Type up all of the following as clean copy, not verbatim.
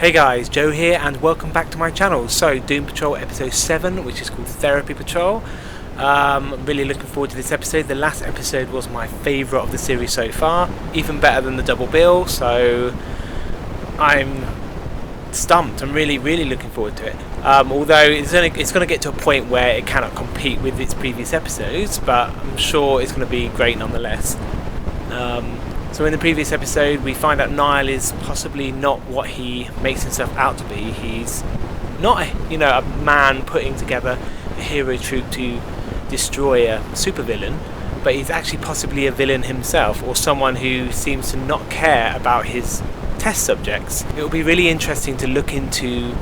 Hey guys, Joe here and welcome back to my channel. So, Doom Patrol episode 7, which is called Therapy Patrol. I'm really looking forward to this episode. The last episode was my favourite of the series so far, even better than the double bill, so I'm stumped. I'm really looking forward to it. Although it's going to get to a point where it cannot compete with its previous episodes, but I'm sure it's going to be great nonetheless. So in the previous episode we find out Niall is possibly not what he makes himself out to be. He's not a man putting together a hero troop to destroy a supervillain, but he's actually possibly a villain himself, or someone who seems to not care about his test subjects. It will be really interesting to look into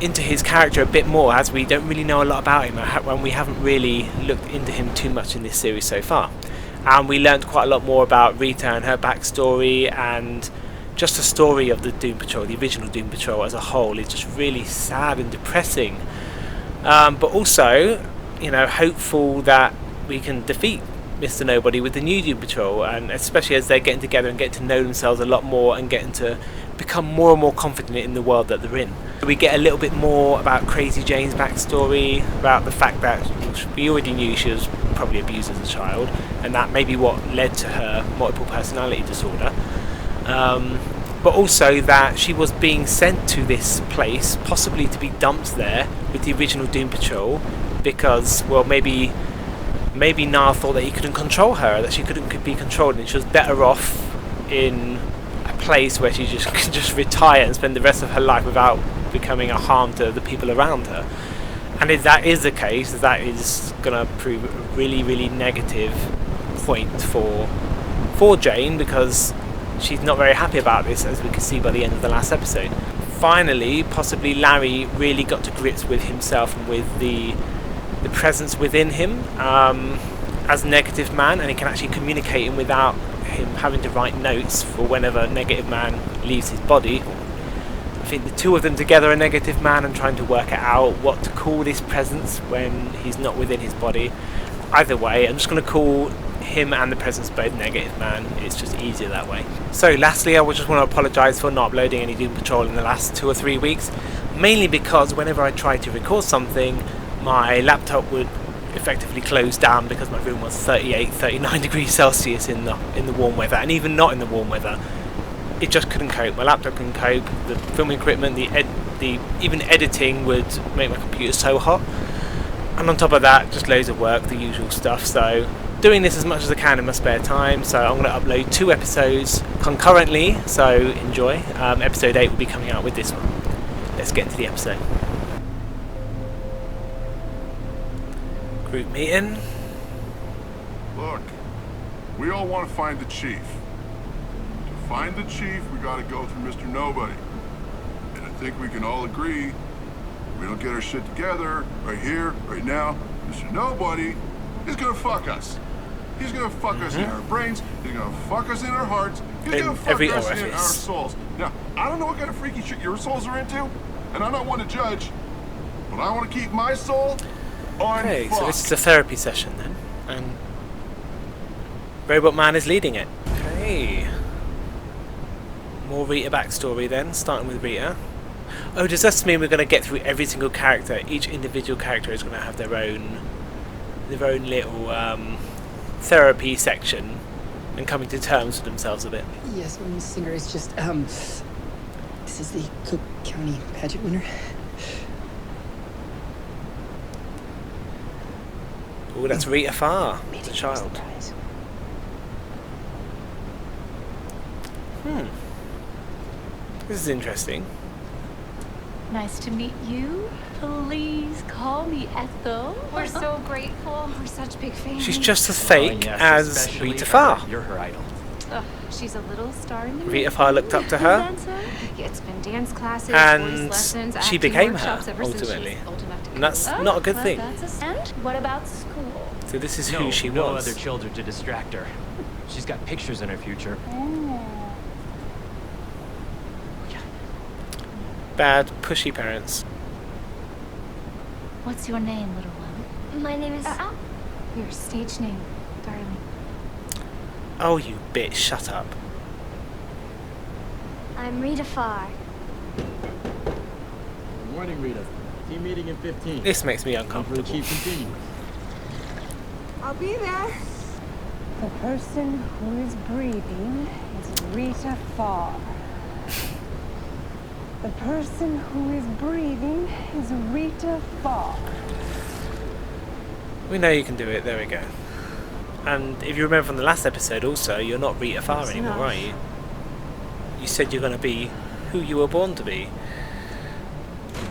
his character a bit more, as we don't really know a lot about him when we haven't really looked into him too much in this series so far. And we learned quite a lot more about Rita and her backstory, and just the story of the Doom Patrol, the original Doom Patrol as a whole, is just really sad and depressing. But also, hopeful that we can defeat Mr. Nobody with the new Doom Patrol, and especially as they're getting together and getting to know themselves a lot more and getting to become more and more confident in the world that they're in. We get a little bit more about Crazy Jane's backstory, about the fact that we already knew she was probably abused as a child, and that may be what led to her multiple personality disorder. But also that she was being sent to this place, possibly to be dumped there with the original Doom Patrol, because, well, maybe Niall thought that he couldn't control her, that she couldn't be controlled, and she was better off in a place where she could just retire and spend the rest of her life without becoming a harm to the people around her. And if that is the case, that is going to prove a really negative point for Jane, because she's not very happy about this, as we can see by the end of the last episode. Finally, possibly Larry really got to grips with himself and with the presence within him as a negative man, and he can actually communicate him without him having to write notes for whenever negative man leaves his body. I think the two of them together are negative man, and trying to work out what to call this presence when he's not within his body. Either way, I'm just going to call him and the presence both negative man. It's just easier that way. So lastly, I would just want to apologise for not uploading any Doom Patrol in the last 2 or 3 weeks, mainly because whenever I tried to record something, my laptop would effectively close down because my room was 39 degrees Celsius in the warm weather, and even not in the warm weather, it just couldn't cope. My laptop couldn't cope. The filming equipment, even editing would make my computer so hot, and on top of that, just loads of work, the usual stuff. So doing this as much as I can in my spare time. So I'm going to upload 2 episodes concurrently, so enjoy. Episode 8 will be coming out with this one. Let's get into the episode. Group meeting. Look, we all want to find the chief. To find the chief, we got to go through Mr. Nobody. And I think we can all agree, if we don't get our shit together, right here, right now, Mr. Nobody is gonna fuck us. He's gonna fuck us in our brains, he's gonna fuck us in our hearts, he's gonna fuck us in our souls. Now, I don't know what kind of freaky shit your souls are into, and I'm not one to judge, but I want to keep my soul on Okay, fuck. so this is a therapy session then, and Robot Man is leading it. Okay. More Rita backstory then, starting with Rita. Oh, does this mean we're going to get through every single character? Each individual character is going to have their own little therapy section and coming to terms with themselves a bit. Yes, Miss Singer is just, this is the Cook County pageant winner. Oh, that's Rita Farr, the child. This is interesting. Nice to meet you. Please call me Ethel. We're so grateful. We're such big fans. She's just as fake as Rita Farr. You're her idol. She's a little star in the Rita Farr looked up to her, Yeah, it's been dance classes, and voice lessons, she acting became workshops her, ever since ultimately. she's old enough to And that's be not a good thing. And what about school? So this is who she No was. other children to distract her. She's got pictures in her future. Bad, pushy parents. What's your name, little one? My name is... Your stage name, darling. Oh, you bitch, shut up. I'm Rita Farr. Good morning, Rita. Team meeting in 15. This makes me Time for the uncomfortable. chief continues. I'll be there. The person who is breathing is Rita Farr. The person who is breathing is Rita Farr. We know you can do it, there we go. And if you remember from the last episode also, you're not Rita Farr anymore, are you? You said you're going to be who you were born to be.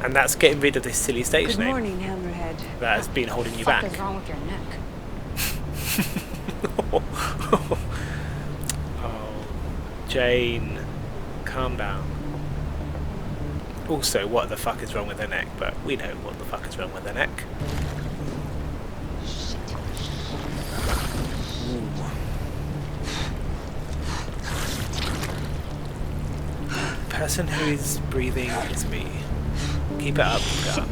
And that's getting rid of this silly stage Good name morning, Hammerhead. that has been holding you What back. is wrong with your neck? Oh, Jane, calm down. Also, what the fuck is wrong with her neck? But we know what the fuck is wrong with her neck. The person who is breathing is me. Keep it up, keep it up.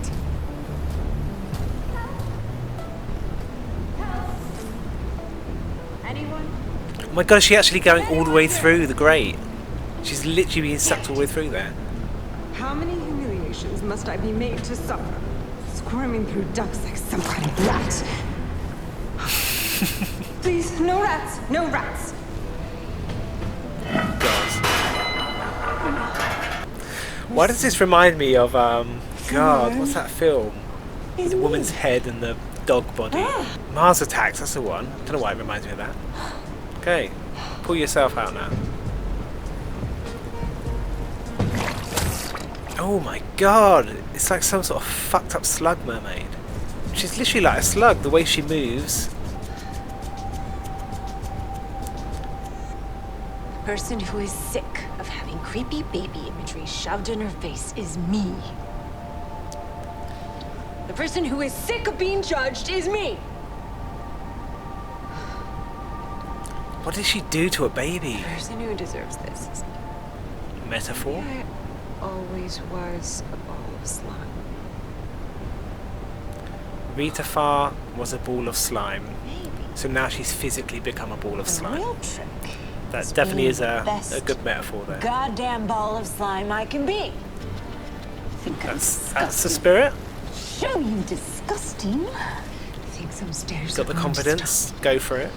Anyone? Oh my god, is she actually going all the way through the grate? She's literally being sucked all the way through there. How many humiliations must I be made to suffer? Squirming through ducts like some kind of rat. Please, no rats, no rats. God. Why does this remind me of, God, what's that film? The woman's head and the dog body. Mars Attacks, that's the one. Don't know why it reminds me of that. Okay, pull yourself out now. Oh my god, it's like some sort of fucked up slug mermaid. She's literally like a slug, the way she moves. The person who is sick of having creepy baby imagery shoved in her face is me. The person who is sick of being judged is me. What did she do to a baby? The person who deserves this is Metaphor? I always was a ball of slime. Rita Farr was a ball of slime. So now she's physically become a ball of The slime. real trick That definitely is a best good metaphor there. goddamn ball of slime I can be. Think I'm That's the spirit. Show you disgusting. Think some stairs Got the are going to confidence. Go for it.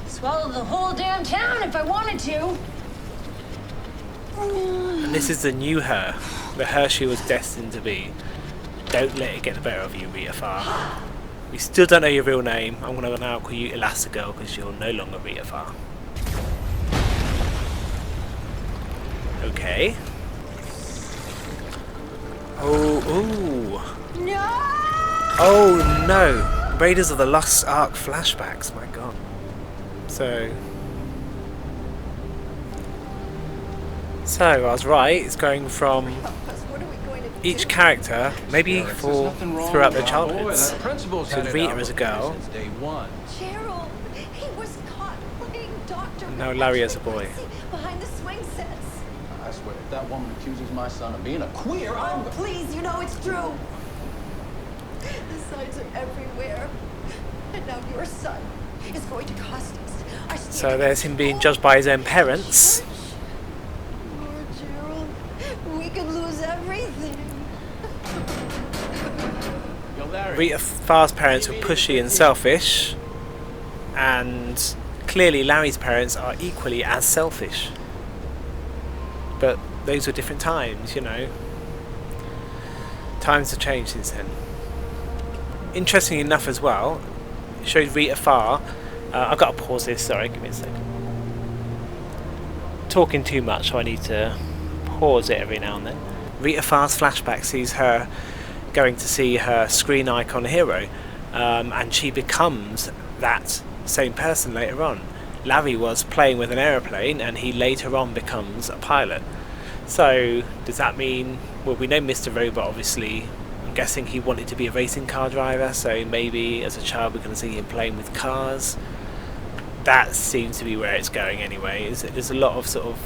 swallow the whole damn town if I wanted to. And this is the new her. The her she was destined to be. Don't let it get the better of you, Rita Farr. We still don't know your real name. I'm going to now call you Elastigirl because you're no longer Rita Farr. Okay. Oh, ooh. No! Oh no! Raiders of the Lost Ark flashbacks, my god. So I was right, it's going from each character, maybe for throughout their childhoods. So Rita as a girl, Gerald, he was caught playing doctor. and now Larry as a boy. Behind the swing sets. I swear, if that woman accuses my son of being a queer, I'm... Oh, please, you know it's true. The signs are everywhere. And now your son is going to cost us our So there's him being judged by his own parents. Lord Gerald, we could lose everything. Yo, Larry. Rita Farr's parents were pushy and selfish, and clearly Larry's parents are equally as selfish. But those were different times, you know. Times have changed since then. Interestingly enough as well, it showed Rita Farr. I've got to pause this, sorry, give me a second. Talking too much, so I need to pause it every now and then. Rita Farr's flashback sees her going to see her screen icon hero, and she becomes that same person later on. Larry was playing with an aeroplane and he later on becomes a pilot. So does that mean, well, we know Mr. Robot obviously, I'm guessing he wanted to be a racing car driver, so maybe as a child we're going to see him playing with cars. That seems to be where it's going anyway. There's a lot of sort of,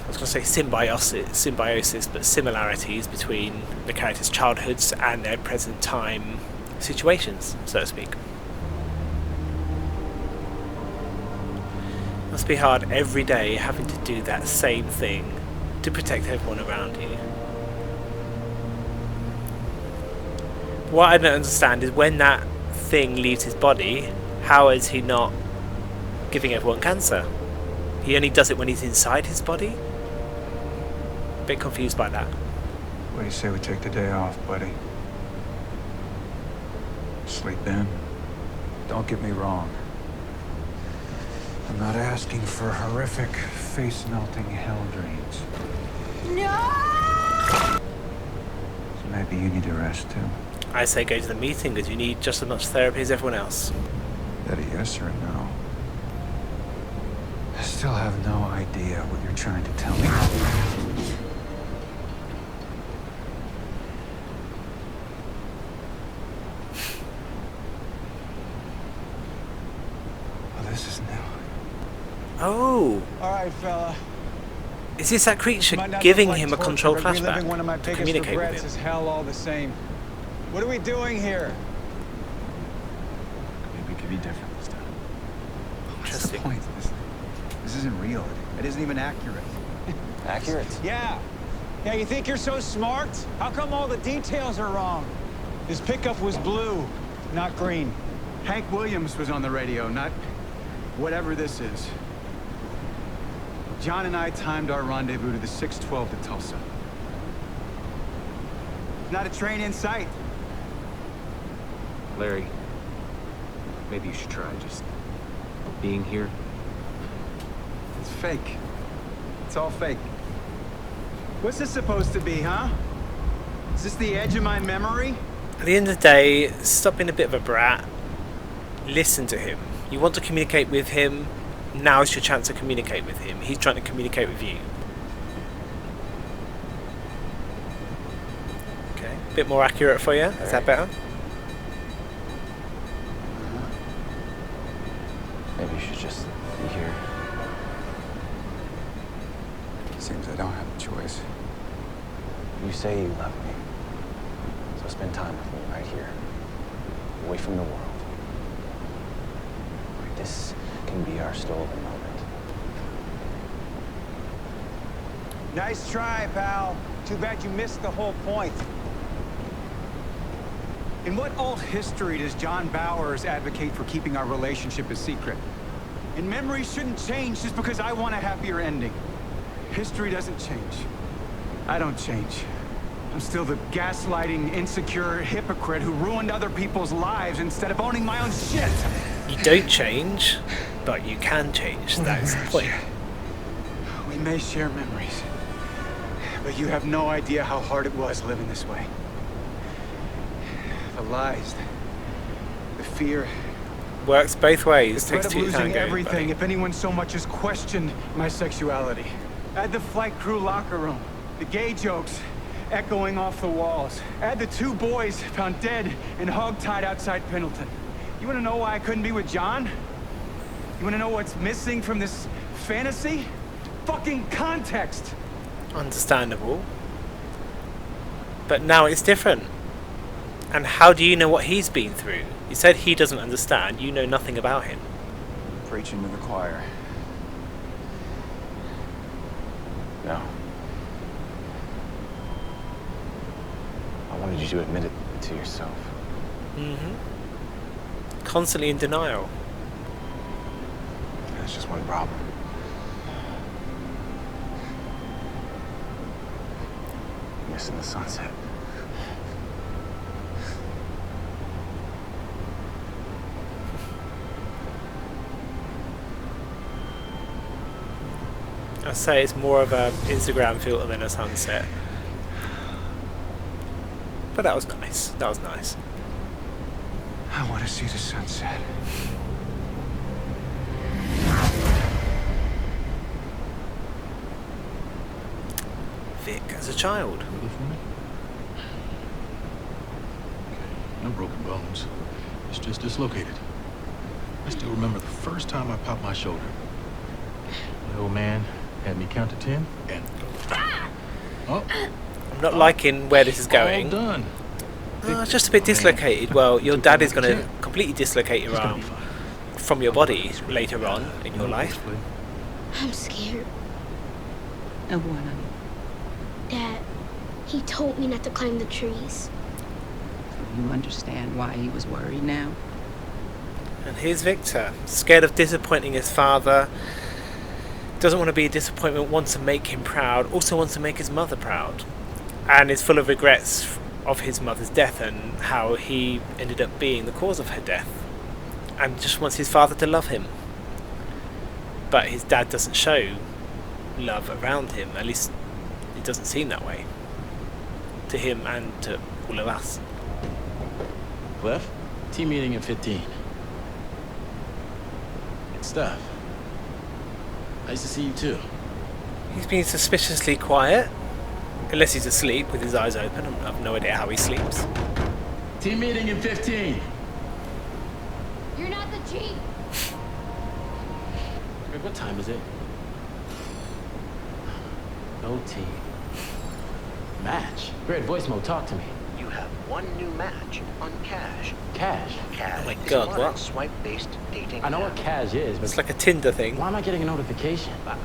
I was going to say symbiosis, but similarities between the characters' childhoods and their present time situations, so to speak. Must be hard every day having to do that same thing to protect everyone around you. What I don't understand is when that thing leaves his body, how is he not giving everyone cancer? He only does it when he's inside his body? Bit confused by that. What do you say we take the day off, buddy? Sleep in. Don't get me wrong. I'm not asking for horrific, face-melting hell dreams. No! So maybe you need to rest too. I say go to the meeting because you need just as much therapy as everyone else. Is that a yes or a no? I still have no idea what you're trying to tell me. Oh, this is new. Oh! Alright, fella. Is this that creature Might not giving look like him a torture, controlled but reliving flashback one of my to biggest communicate with regrets him? is hell all the same. What are we doing here? Maybe it could be different this time. What's the Interesting. point? This isn't real. It isn't even accurate. Accurate? Yeah. Yeah, you think you're so smart? How come all the details are wrong? His pickup was blue, not green. Hank Williams was on the radio, not whatever this is. John and I timed our rendezvous to the 6:12 to Tulsa. Not a train in sight. Larry, maybe you should try just being here. It's fake. It's all fake. What's this supposed to be, huh? Is this the edge of my memory? At the end of the day, stop being a bit of a brat. Listen to him. You want to communicate with him, now's your chance to communicate with him. He's trying to communicate with you. Okay, a bit more accurate for you. Is that better? Maybe you should just be here. Seems I don't have a choice. You say you love me. So spend time with me right here. Away from the world. This can be our stolen moment. Nice try, pal. Too bad you missed the whole point. In what alt history does John Bowers advocate for keeping our relationship a secret? And memories shouldn't change just because I want a happier ending. History doesn't change. I don't change. I'm still the gaslighting, insecure hypocrite who ruined other people's lives instead of owning my own shit. You don't change, but you can change. That's the point. We may share memories, but you have no idea how hard it was living this way. The lies, the fear. Works both ways. The threat Takes of two to losing tango. everything buddy. if anyone so much as questioned my sexuality. Add the flight crew locker room, the gay jokes echoing off the walls. Add the 2 boys found dead and hogtied outside Pendleton. You want to know why I couldn't be with John? You want to know what's missing from this fantasy? Fucking context! Understandable. But now it's different. And how do you know what he's been through? You said he doesn't understand. You know nothing about him. Preaching to the choir. No. I wanted you to admit it to yourself. Constantly in denial. There's just one problem. Missing the sunset. I'd say it's more of a Instagram filter than a sunset. But that was nice. That was nice. I want to see the sunset. Vic as a child. Ready for me? No broken bones. It's just dislocated. I still remember the first time I popped my shoulder. The old man had me count to 10 and... Oh! I'm not liking where this is going. All done. It's just a bit dislocated. Well, your dad is going to completely dislocate your It's gonna arm be fine. from your body later on in your life. I'm scared. Of what? Dad, he told me not to climb the trees. You understand why he was worried now? And here's Victor, scared of disappointing his father. Doesn't want to be a disappointment, wants to make him proud, also wants to make his mother proud. And is full of regrets of his mother's death and how he ended up being the cause of her death. And just wants his father to love him. But his dad doesn't show love around him, at least it doesn't seem that way. To him and to all of us. Cliff, team meeting at 15. Good stuff. Nice to see you too. He's been suspiciously quiet. Unless he's asleep with his eyes open. I have no idea how he sleeps. Team meeting in 15. You're not the chief. Greg, what time is it? No team. Match. Greg, voice mode, talk to me. You have one new match on Cash. Cash? Cash Oh my is God, a modern what? swipe-based dating I know app. what Cash is, but It's like a Tinder thing. why am I getting a notification? I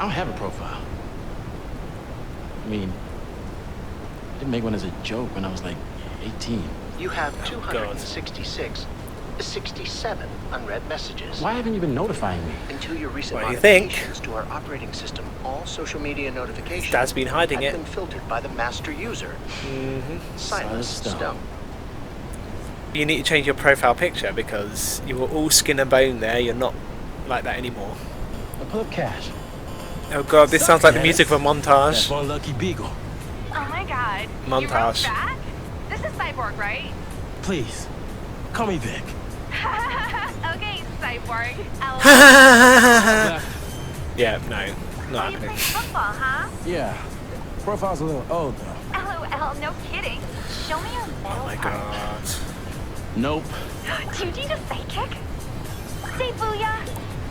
don't have a profile. I mean, I didn't make one as a joke when I was like 18. You have 67 unread messages. Why haven't you been notifying me? Until your recent What do you think? modifications to our operating system, all social media notifications Dad's been hiding have it. been filtered by the master user. Silas Stone. Stone. You need to change your profile picture because you were all skin and bone there. You're not like that anymore. I'll pull up Cash. Oh God, this sounds like the music of a montage. That's one lucky beagle. Oh my god. Montage. You wrote back? This is Cyborg, right? Please, call me Vic. Okay, Cyborg. Yeah, no, not You happening. play football, huh? Yeah, profile's a little old though. LOL, no kidding. Show me your Oh my God. Nope. Do you need a sidekick? Say booyah.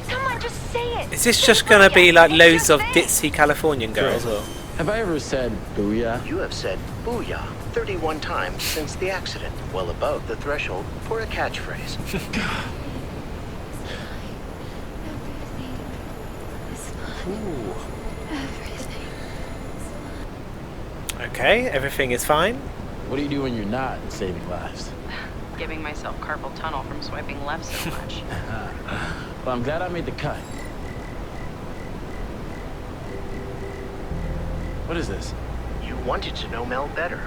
Come on, just say it. Is this just gonna be like loads of ditzy Californian girls, or? Have I ever said booyah? You have said booyah 31 times since the accident, well above the threshold for a catchphrase. Ooh. Okay, everything is fine. What do you do when you're not saving lives? Giving myself carpal tunnel from swiping left so much. Well, I'm glad I made the cut. What is this? You wanted to know Mel better.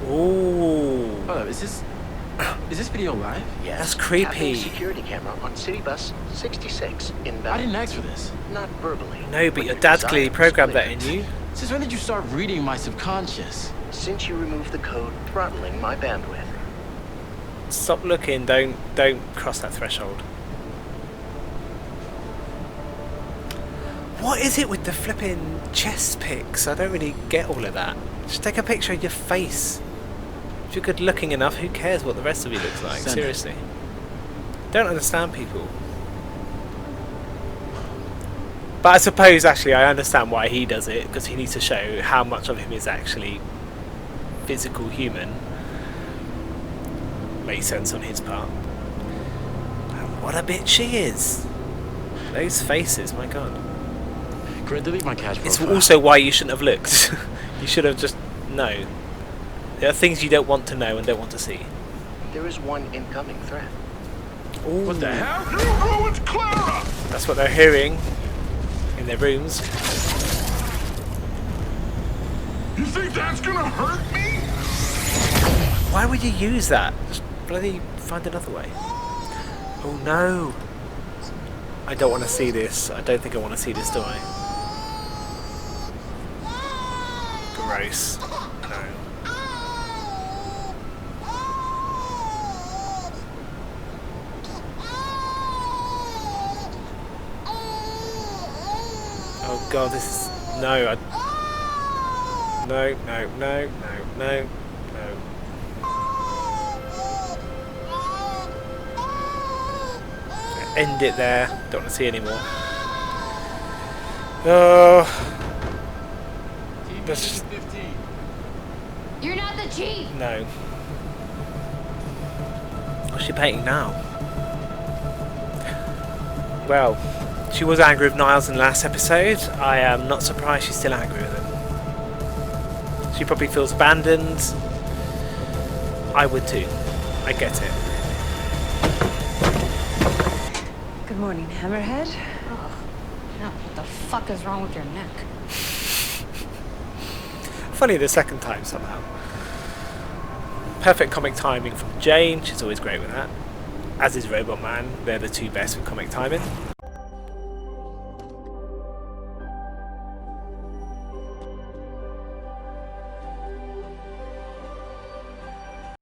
Ooh. Hold up, is this video live? Yes. That's creepy. Tapping security camera on City Bus 66 inbound. I didn't ask for this. Not verbally. No, but your dad clearly programmed that in you. Since when did you start reading my subconscious? Since you removed the code throttling my bandwidth. Stop looking. Don't cross that threshold. What is it with the flipping chest pics? I don't really get all of that. Just take a picture of your face. If you're good looking enough, who cares what the rest of you looks like? Send it. Seriously. Don't understand people. But I suppose actually I understand why he does it, because he needs to show how much of him is actually physical human. Makes sense on his part. And what a bitch she is. Those faces, my God. Could I delete my cash It's profile? also why you shouldn't have looked. You should have just known. There are things you don't want to know and don't want to see. There is one incoming threat. Ooh. What the hell? You ruined Clara! That's what they're hearing in their rooms. You think that's gonna hurt me? Why would you use that? Just bloody find another way. Oh no. I don't want to see this. I don't think I want to see this, do I? Gross. No. Oh God, this is... No, No, no, no, no, no, no. End it there. Don't want to see anymore. Oh. Let's just... You're not the chief. No. What's she painting now? Well, She was angry with Niles in the last episode. I am not surprised she's still angry with him. She probably feels abandoned. I would too. I get it. Good morning, Hammerhead. Oh, no, what the fuck is wrong with your neck? Funny the second time somehow. Perfect comic timing from Jane. She's always great with that. As is Robot Man. They're the two best with comic timing.